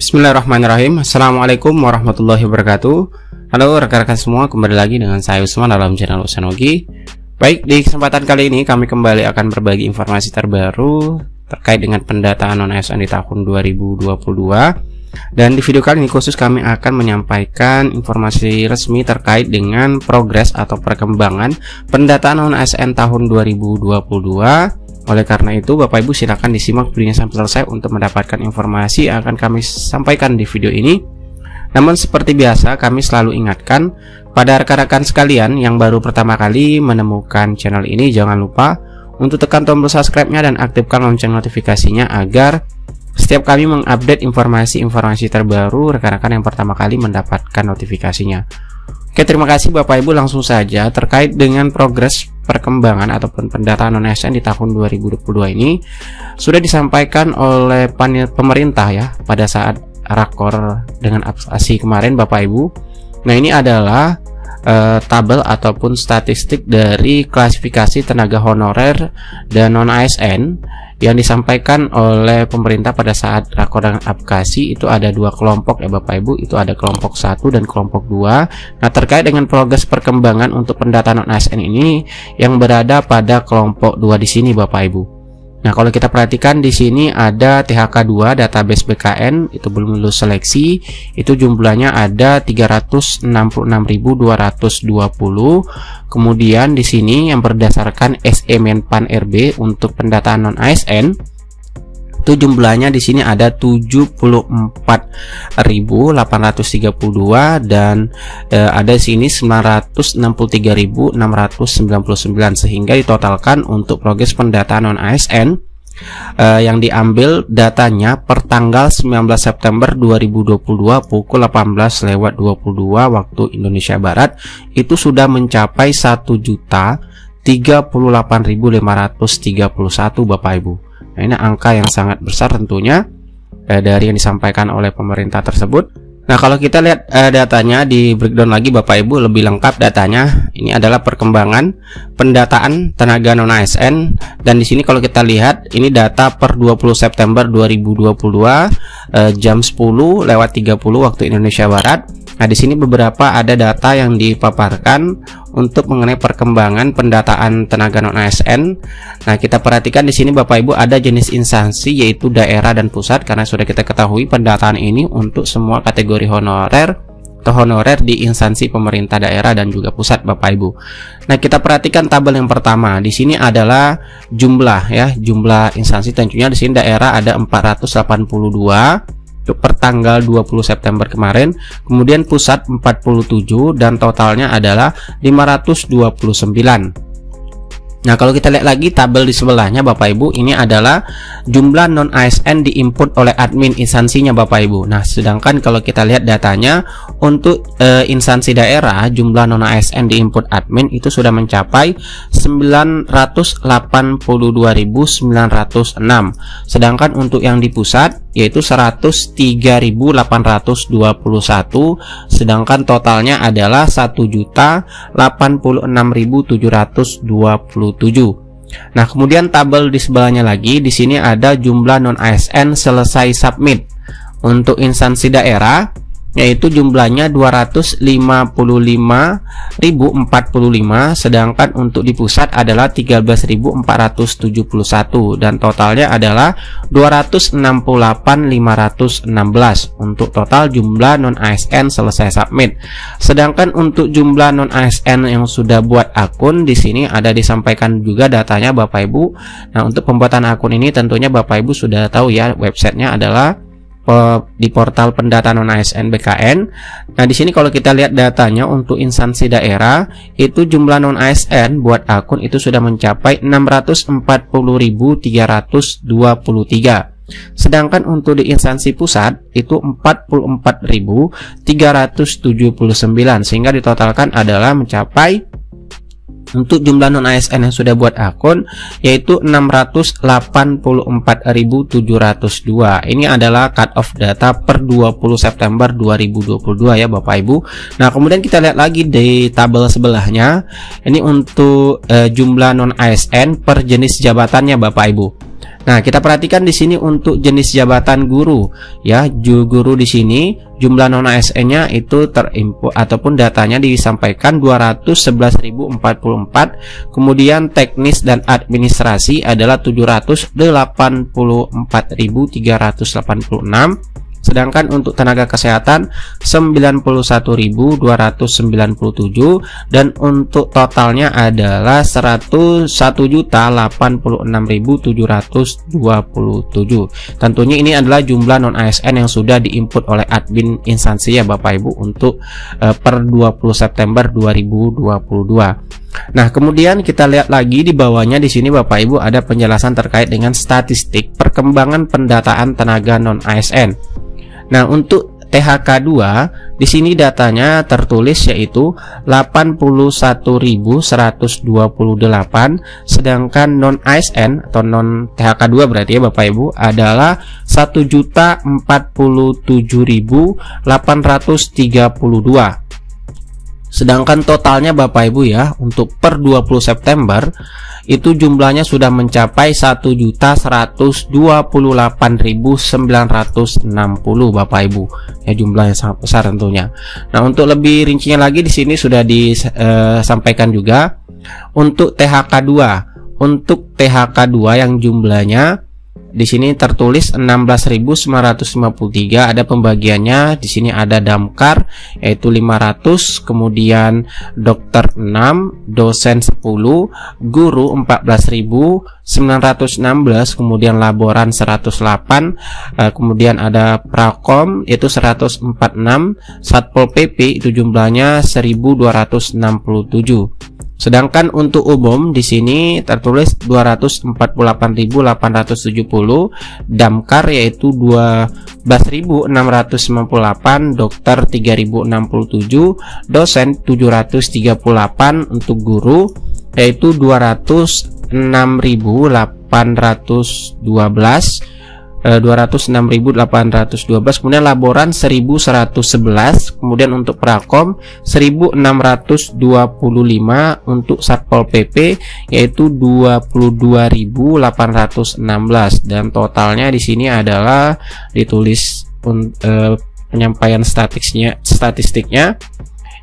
Bismillahirrahmanirrahim. Assalamualaikum warahmatullahi wabarakatuh. Halo rekan-rekan semua, kembali lagi dengan saya Usman dalam channel Usanogi. Baik, di kesempatan kali ini kami kembali akan berbagi informasi terbaru terkait dengan pendataan non-ASN di tahun 2022. Dan di video kali ini khusus kami akan menyampaikan informasi resmi terkait dengan progres atau perkembangan pendataan non-ASN tahun 2022. Oleh karena itu, Bapak Ibu silakan disimak videonya sampai selesai untuk mendapatkan informasi yang akan kami sampaikan di video ini. Namun seperti biasa, kami selalu ingatkan pada rekan-rekan sekalian yang baru pertama kali menemukan channel ini, jangan lupa untuk tekan tombol subscribe-nya dan aktifkan lonceng notifikasinya agar setiap kami mengupdate informasi-informasi terbaru, rekan-rekan yang pertama kali mendapatkan notifikasinya. Oke, terima kasih Bapak Ibu. Langsung saja terkait dengan progres perkembangan ataupun pendataan non-ASN di tahun 2022 ini sudah disampaikan oleh pemerintah ya pada saat rakor dengan aksi kemarin Bapak Ibu. Nah, ini adalah tabel ataupun statistik dari klasifikasi tenaga honorer dan non-ASN yang disampaikan oleh pemerintah pada saat rakor dengan advokasi. Itu ada dua kelompok ya Bapak Ibu, itu ada kelompok 1 dan kelompok 2. Nah, terkait dengan progres perkembangan untuk pendataan non-ASN ini yang berada pada kelompok 2 di sini Bapak Ibu. Nah, kalau kita perhatikan di sini ada THK2 database BKN itu belum lulus seleksi, itu jumlahnya ada 366.220. Kemudian di sini yang berdasarkan SE Menpan RB untuk pendataan non ASN itu jumlahnya di sini ada 74.832 dan ada di sini 963.699 sehingga ditotalkan untuk progres pendataan non ASN yang diambil datanya per tanggal 19 September 2022 pukul 18.22 waktu Indonesia Barat itu sudah mencapai 1.038.531 Bapak Ibu. Nah, ini angka yang sangat besar tentunya dari yang disampaikan oleh pemerintah tersebut. Nah, kalau kita lihat datanya di breakdown lagi Bapak Ibu lebih lengkap datanya. Ini adalah perkembangan pendataan tenaga non ASN dan di sini kalau kita lihat ini data per 20 September 2022 jam 10.30 waktu Indonesia Barat. Nah, di sini beberapa ada data yang dipaparkan untuk mengenai perkembangan pendataan tenaga non ASN. Nah, kita perhatikan di sini Bapak Ibu ada jenis instansi yaitu daerah dan pusat karena sudah kita ketahui pendataan ini untuk semua kategori honorer atau honorer di instansi pemerintah daerah dan juga pusat Bapak Ibu. Nah, kita perhatikan tabel yang pertama. Di sini adalah jumlah ya, jumlah instansi tentunya di sini daerah ada 482 per tanggal 20 September kemarin, kemudian pusat 47 dan totalnya adalah 529. Nah, kalau kita lihat lagi tabel di sebelahnya Bapak Ibu, ini adalah jumlah non ASN diinput oleh admin instansinya Bapak Ibu. Nah, sedangkan kalau kita lihat datanya untuk instansi daerah jumlah non ASN diinput admin itu sudah mencapai 982.906. Sedangkan untuk yang di pusat yaitu 103.821, sedangkan totalnya adalah 1.086.727. Nah, kemudian tabel di sebelahnya lagi di sini ada jumlah non ASN selesai submit untuk instansi daerah yaitu jumlahnya 255.045, sedangkan untuk di pusat adalah 13.471 dan totalnya adalah 268.516 untuk total jumlah non ASN selesai submit. Sedangkan untuk jumlah non ASN yang sudah buat akun di sini ada disampaikan juga datanya Bapak Ibu. Nah, untuk pembuatan akun ini tentunya Bapak Ibu sudah tahu ya, websitenya adalah di portal pendataan non ASN BKN. Nah, di sini kalau kita lihat datanya untuk instansi daerah itu jumlah non ASN buat akun itu sudah mencapai 640.323. Sedangkan untuk di instansi pusat itu 44.379 sehingga ditotalkan adalah mencapai untuk jumlah non ASN yang sudah buat akun yaitu 684.702. Ini adalah cut off data per 20 September 2022 ya Bapak Ibu. Nah, kemudian kita lihat lagi di tabel sebelahnya. Ini untuk jumlah non ASN per jenis jabatannya Bapak Ibu. Nah, kita perhatikan di sini untuk jenis jabatan guru ya, guru di sini jumlah non ASN-nya itu terinput ataupun datanya disampaikan 211.044, kemudian teknis dan administrasi adalah 784.386, sedangkan untuk tenaga kesehatan 91.297, dan untuk totalnya adalah 101.086.727. Tentunya ini adalah jumlah non ASN yang sudah diinput oleh admin instansi ya Bapak Ibu untuk per 20 September 2022. Nah, kemudian kita lihat lagi di bawahnya di sini Bapak Ibu ada penjelasan terkait dengan statistik perkembangan pendataan tenaga non ASN. Nah, untuk THK 2 di sini datanya tertulis yaitu 81.128, sedangkan non ASN atau non THK 2 berarti ya Bapak Ibu adalah 1.047.832. Sedangkan totalnya Bapak Ibu ya untuk per 20 September itu jumlahnya sudah mencapai 1.128.960 Bapak Ibu. Ya, jumlahnya sangat besar tentunya. Nah, untuk lebih rincinya lagi di sini sudah disampaikan juga untuk THK 2. Untuk THK 2 yang jumlahnya di sini tertulis 16.953, ada pembagiannya. Di sini ada damkar yaitu 500, kemudian dokter 6, dosen 10, guru 14.916, kemudian laboran 108, kemudian ada prakom itu 146, satpol PP itu jumlahnya 1.267. Sedangkan untuk umum di sini tertulis 248.870, damkar yaitu 12.698, dokter 3.067, dosen 738, untuk guru yaitu 206.812, kemudian laboran 1.111, kemudian untuk prakom 1.625, untuk satpol PP yaitu 22.816, dan totalnya di sini adalah ditulis penyampaian statistiknya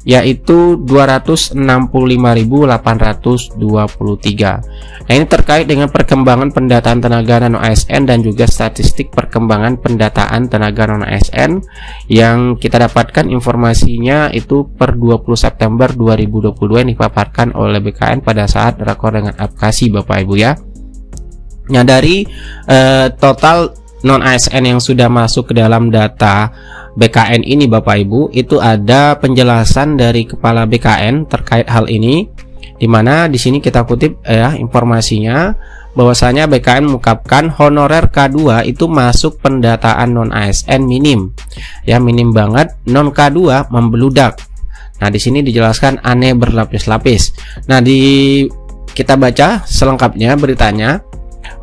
yaitu 265.823. Nah, ini terkait dengan perkembangan pendataan tenaga non ASN dan juga statistik perkembangan pendataan tenaga non ASN yang kita dapatkan informasinya itu per 20 September 2022 yang dipaparkan oleh BKN pada saat rakor dengan aplikasi Bapak Ibu ya. Nah, dari total non ASN yang sudah masuk ke dalam data BKN ini Bapak Ibu, itu ada penjelasan dari Kepala BKN terkait hal ini, dimana di sini kita kutip ya informasinya bahwasanya BKN mengungkapkan honorer K2 itu masuk pendataan non ASN minim ya, minim banget, non K2 membeludak. Nah, di sini dijelaskan aneh berlapis-lapis. Nah, kita baca selengkapnya beritanya.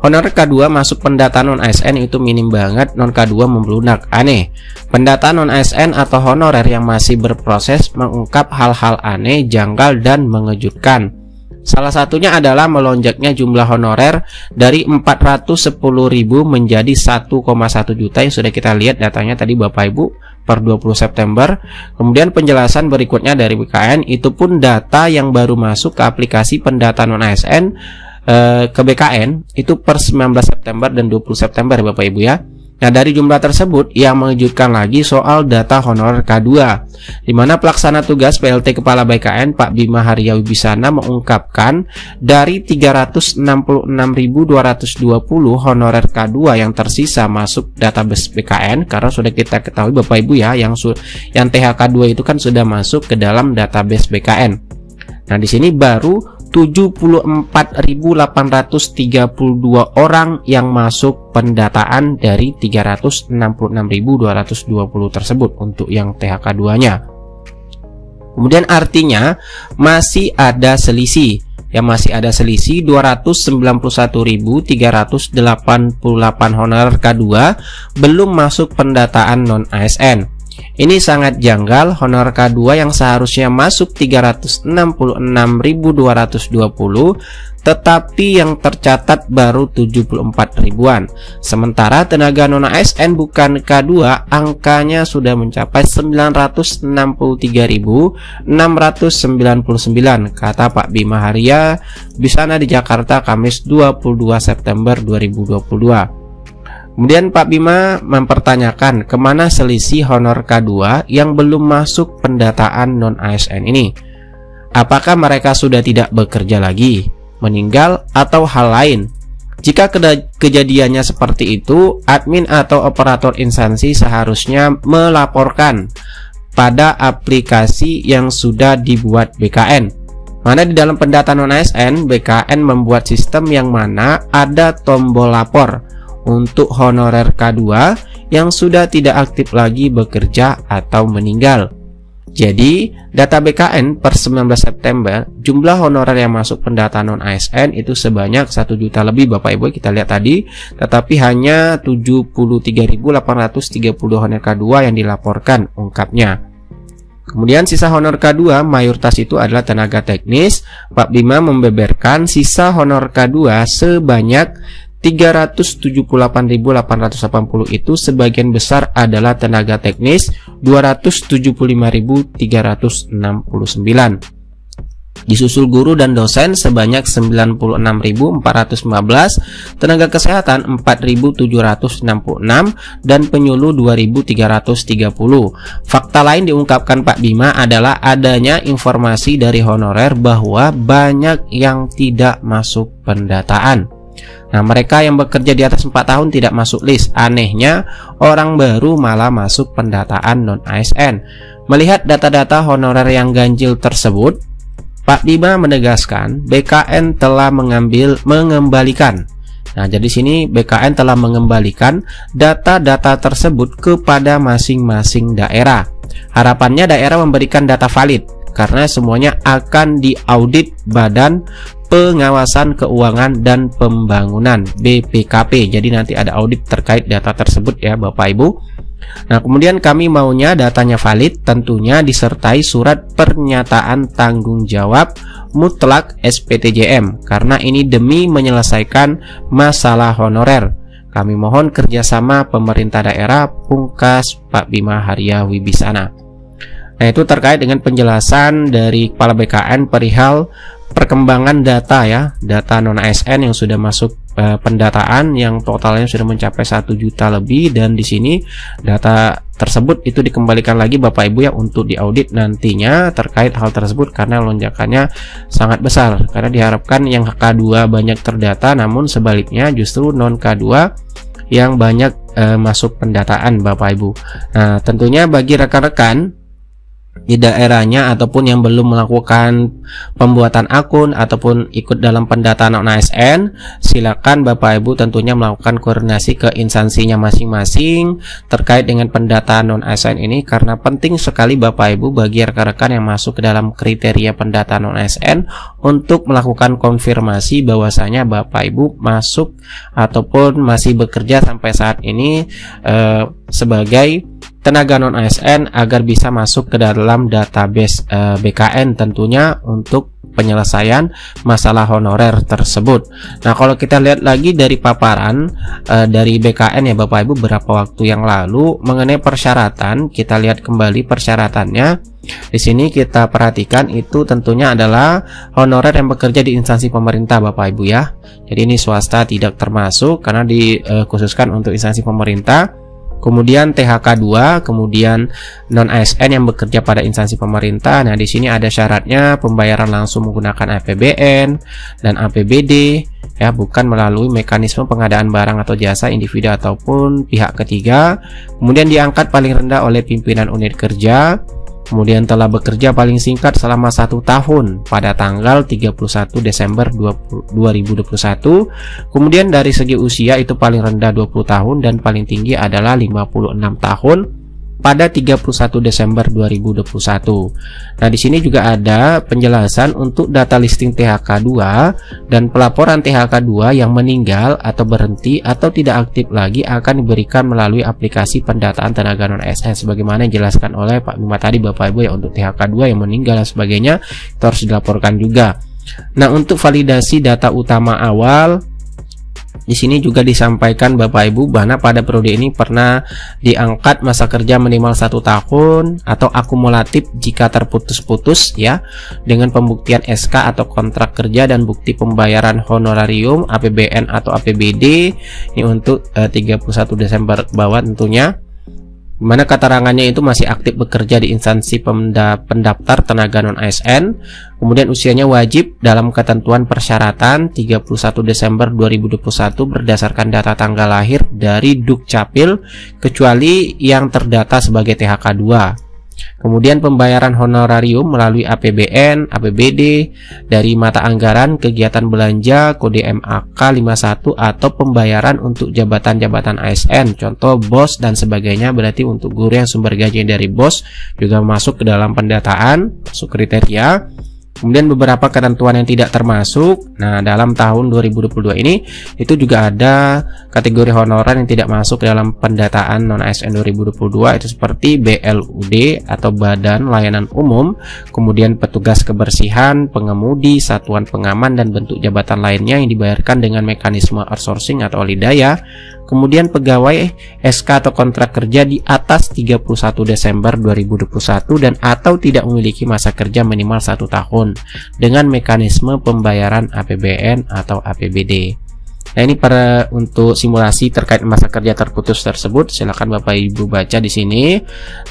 Honorer K2 masuk pendataan non ASN itu minim banget, non K2 membeludak, aneh. Pendataan non ASN atau honorer yang masih berproses mengungkap hal-hal aneh, janggal, dan mengejutkan. Salah satunya adalah melonjaknya jumlah honorer dari 410.000 menjadi 1,1 juta yang sudah kita lihat datanya tadi Bapak Ibu per 20 September. Kemudian penjelasan berikutnya dari BKN itu pun data yang baru masuk ke aplikasi pendataan non ASN ke BKN itu per 19 September dan 20 September Bapak Ibu ya. Nah, dari jumlah tersebut yang mengejutkan lagi soal data honorer K2, di mana pelaksana tugas PLT Kepala BKN Pak Bima Haria Wibisana mengungkapkan dari 366.220 honorer K2 yang tersisa masuk database BKN, karena sudah kita ketahui Bapak Ibu ya, yang THK 2 itu kan sudah masuk ke dalam database BKN. Nah, di sini baru 74.832 orang yang masuk pendataan dari 366.220 tersebut untuk yang THK 2-nya. Kemudian artinya masih ada selisih. Yang masih ada selisih 291.388 honorer K2 belum masuk pendataan non ASN. Ini sangat janggal, honorer K2 yang seharusnya masuk 366.220 tetapi yang tercatat baru 74 ribuan. Sementara tenaga non ASN bukan K2 angkanya sudah mencapai 963.699, kata Pak Bima Haria di sana di Jakarta Kamis 22 September 2022. Kemudian Pak Bima mempertanyakan kemana selisih honor K2 yang belum masuk pendataan non ASN ini. Apakah mereka sudah tidak bekerja lagi, meninggal, atau hal lain? Jika kejadiannya seperti itu, admin atau operator instansi seharusnya melaporkan pada aplikasi yang sudah dibuat BKN. Mana di dalam pendataan non-ASN, BKN membuat sistem yang mana ada tombol lapor untuk honorer K2 yang sudah tidak aktif lagi bekerja atau meninggal. Jadi, data BKN per 19 September, jumlah honorer yang masuk pendataan non-ASN itu sebanyak 1 juta lebih, Bapak Ibu, kita lihat tadi, tetapi hanya 73.830 honor K2 yang dilaporkan, ungkapnya. Kemudian sisa honor K2 mayoritas itu adalah tenaga teknis. Pak Bima membeberkan sisa honor K2 sebanyak 378.880 itu sebagian besar adalah tenaga teknis 275.369. Disusul guru dan dosen sebanyak 96.415, tenaga kesehatan 4.766, dan penyuluh 2.330. Fakta lain diungkapkan Pak Bima adalah adanya informasi dari honorer bahwa banyak yang tidak masuk pendataan. Nah, mereka yang bekerja di atas 4 tahun tidak masuk list. Anehnya, orang baru malah masuk pendataan non-ASN. Melihat data-data honorer yang ganjil tersebut, Pak Bima menegaskan BKN telah mengembalikan. Nah, jadi sini BKN telah mengembalikan data-data tersebut kepada masing-masing daerah. Harapannya daerah memberikan data valid, karena semuanya akan diaudit Badan Pengawasan Keuangan dan Pembangunan BPKP. Jadi nanti ada audit terkait data tersebut ya Bapak Ibu. Nah, kemudian kami maunya datanya valid, tentunya disertai surat pernyataan tanggung jawab mutlak SPTJM, karena ini demi menyelesaikan masalah honorer. Kami mohon kerjasama pemerintah daerah, pungkas Pak Bima Haria Wibisana. Nah, itu terkait dengan penjelasan dari Kepala BKN perihal perkembangan data ya, data non-ASN yang sudah masuk pendataan yang totalnya sudah mencapai 1 juta lebih, dan di sini data tersebut itu dikembalikan lagi Bapak Ibu ya untuk diaudit nantinya terkait hal tersebut, karena lonjakannya sangat besar, karena diharapkan yang K2 banyak terdata, namun sebaliknya justru non K2 yang banyak masuk pendataan Bapak Ibu. Nah, tentunya bagi rekan-rekan di daerahnya ataupun yang belum melakukan pembuatan akun ataupun ikut dalam pendataan non-ASN, silakan Bapak Ibu tentunya melakukan koordinasi ke instansinya masing-masing terkait dengan pendataan non-ASN ini, karena penting sekali Bapak Ibu bagi rekan-rekan yang masuk ke dalam kriteria pendataan non-ASN untuk melakukan konfirmasi bahwasanya Bapak Ibu masuk ataupun masih bekerja sampai saat ini sebagai tenaga non-ASN agar bisa masuk ke dalam database BKN tentunya untuk penyelesaian masalah honorer tersebut. Nah, kalau kita lihat lagi dari paparan dari BKN ya Bapak Ibu beberapa waktu yang lalu mengenai persyaratan, kita lihat kembali persyaratannya. Di sini kita perhatikan itu tentunya adalah honorer yang bekerja di instansi pemerintah Bapak Ibu ya. Jadi ini swasta tidak termasuk karena dikhususkan untuk instansi pemerintah. Kemudian THK 2, kemudian non-ASN yang bekerja pada instansi pemerintah. Nah, di sini ada syaratnya pembayaran langsung menggunakan APBN dan APBD ya, bukan melalui mekanisme pengadaan barang atau jasa individu ataupun pihak ketiga. Kemudian diangkat paling rendah oleh pimpinan unit kerja. Kemudian telah bekerja paling singkat selama 1 tahun pada tanggal 31 Desember 2021. Kemudian dari segi usia itu paling rendah 20 tahun dan paling tinggi adalah 56 tahun pada 31 Desember 2021. Nah, di sini juga ada penjelasan untuk data listing THK 2 dan pelaporan THK 2 yang meninggal atau berhenti atau tidak aktif lagi akan diberikan melalui aplikasi pendataan tenaga non-ASN sebagaimana yang dijelaskan oleh Pak Bima tadi Bapak Ibu ya. Untuk THK 2 yang meninggal dan sebagainya itu harus dilaporkan juga. Nah, untuk validasi data utama awal, di sini juga disampaikan Bapak Ibu bahwa pada periode ini pernah diangkat masa kerja minimal 1 tahun atau akumulatif jika terputus-putus ya, dengan pembuktian SK atau kontrak kerja dan bukti pembayaran honorarium APBN atau APBD ini untuk 31 Desember ke bawah tentunya, mana keterangannya itu masih aktif bekerja di instansi pendaftar tenaga non-ASN, kemudian usianya wajib dalam ketentuan persyaratan 31 Desember 2021 berdasarkan data tanggal lahir dari Dukcapil kecuali yang terdata sebagai THK 2. Kemudian pembayaran honorarium melalui APBN, APBD dari mata anggaran kegiatan belanja kode MAK 51 atau pembayaran untuk jabatan-jabatan ASN, contoh BOS dan sebagainya, berarti untuk guru yang sumber gaji dari BOS juga masuk ke dalam pendataan, masuk kriteria. Kemudian beberapa ketentuan yang tidak termasuk. Nah, dalam tahun 2022 ini itu juga ada kategori honorer yang tidak masuk dalam pendataan non-ASN 2022, itu seperti BLUD atau Badan Layanan Umum, kemudian petugas kebersihan, pengemudi, satuan pengaman dan bentuk jabatan lainnya yang dibayarkan dengan mekanisme outsourcing atau alidaya. Kemudian pegawai SK atau kontrak kerja di atas 31 Desember 2021 dan atau tidak memiliki masa kerja minimal 1 tahun dengan mekanisme pembayaran APBN atau APBD. Nah, ini untuk simulasi terkait masa kerja terputus tersebut, silakan Bapak Ibu baca di sini.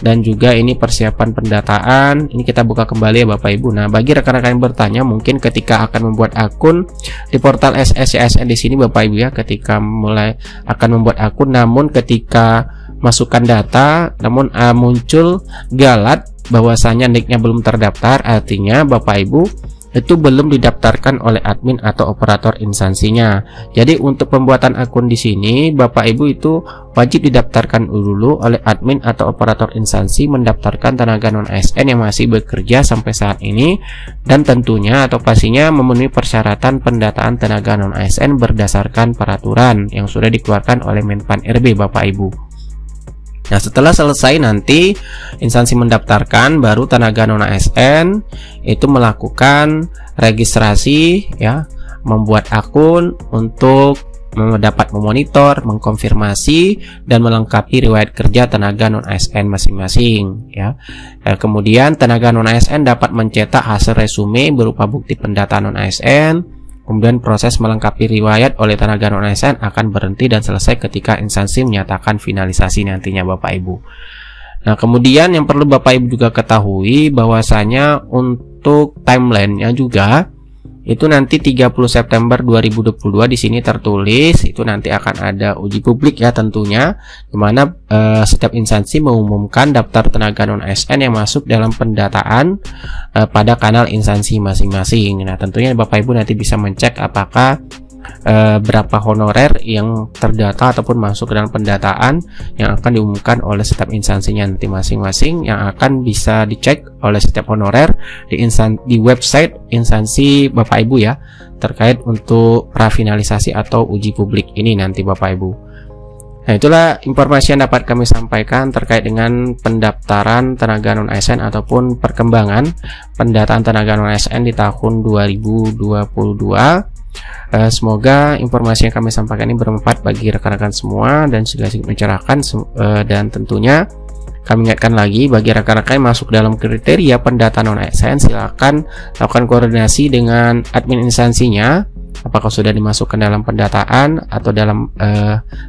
Dan juga ini persiapan pendataan, ini kita buka kembali ya Bapak Ibu. Nah, bagi rekan-rekan yang bertanya mungkin ketika akan membuat akun di portal SSCSN di sini Bapak Ibu ya, ketika mulai akan membuat akun, namun ketika masukkan data namun muncul galat bahwasanya nicknya belum terdaftar, artinya Bapak Ibu itu belum didaftarkan oleh admin atau operator instansinya. Jadi untuk pembuatan akun di sini Bapak Ibu itu wajib didaftarkan dulu oleh admin atau operator instansi, mendaftarkan tenaga non ASN yang masih bekerja sampai saat ini, dan tentunya atau pastinya memenuhi persyaratan pendataan tenaga non ASN berdasarkan peraturan yang sudah dikeluarkan oleh Menpan RB Bapak Ibu. Nah, setelah selesai nanti instansi mendaftarkan, baru tenaga non ASN itu melakukan registrasi ya, membuat akun untuk dapat memonitor, mengkonfirmasi dan melengkapi riwayat kerja tenaga non ASN masing-masing ya. Kemudian tenaga non ASN dapat mencetak hasil resume berupa bukti pendataan non ASN. Kemudian proses melengkapi riwayat oleh tenaga non ASN akan berhenti dan selesai ketika instansi menyatakan finalisasi nantinya Bapak Ibu. Nah, kemudian yang perlu Bapak Ibu juga ketahui bahwasanya untuk timelinenya juga itu nanti 30 September 2022 di sini tertulis itu nanti akan ada uji publik ya tentunya, di mana setiap instansi mengumumkan daftar tenaga non ASN yang masuk dalam pendataan pada kanal instansi masing-masing. Nah, tentunya Bapak Ibu nanti bisa mencek apakah berapa honorer yang terdata ataupun masuk ke dalam pendataan yang akan diumumkan oleh setiap instansinya nanti masing-masing, yang akan bisa dicek oleh setiap honorer di website instansi Bapak Ibu ya, terkait untuk prafinalisasi atau uji publik ini nanti Bapak Ibu. Nah, itulah informasi yang dapat kami sampaikan terkait dengan pendaftaran tenaga non ASN ataupun perkembangan pendataan tenaga non ASN di tahun 2022. Semoga informasi yang kami sampaikan ini bermanfaat bagi rekan-rekan semua dan sedikit mencerahkan, dan tentunya kami ingatkan lagi bagi rekan-rekan yang masuk dalam kriteria pendataan non ASN, silakan lakukan koordinasi dengan admin instansinya apakah sudah dimasukkan dalam pendataan atau dalam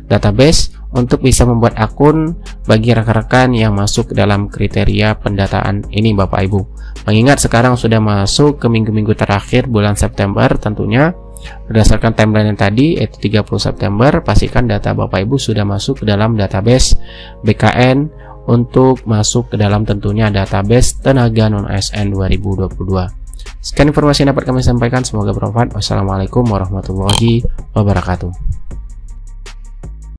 database untuk bisa membuat akun bagi rekan-rekan yang masuk dalam kriteria pendataan ini Bapak Ibu. Mengingat sekarang sudah masuk ke minggu-minggu terakhir bulan September, tentunya berdasarkan timeline yang tadi yaitu 30 September, pastikan data Bapak Ibu sudah masuk ke dalam database BKN untuk masuk ke dalam tentunya database tenaga non ASN 2022. Sekian informasi yang dapat kami sampaikan, semoga bermanfaat. Wassalamualaikum warahmatullahi wabarakatuh.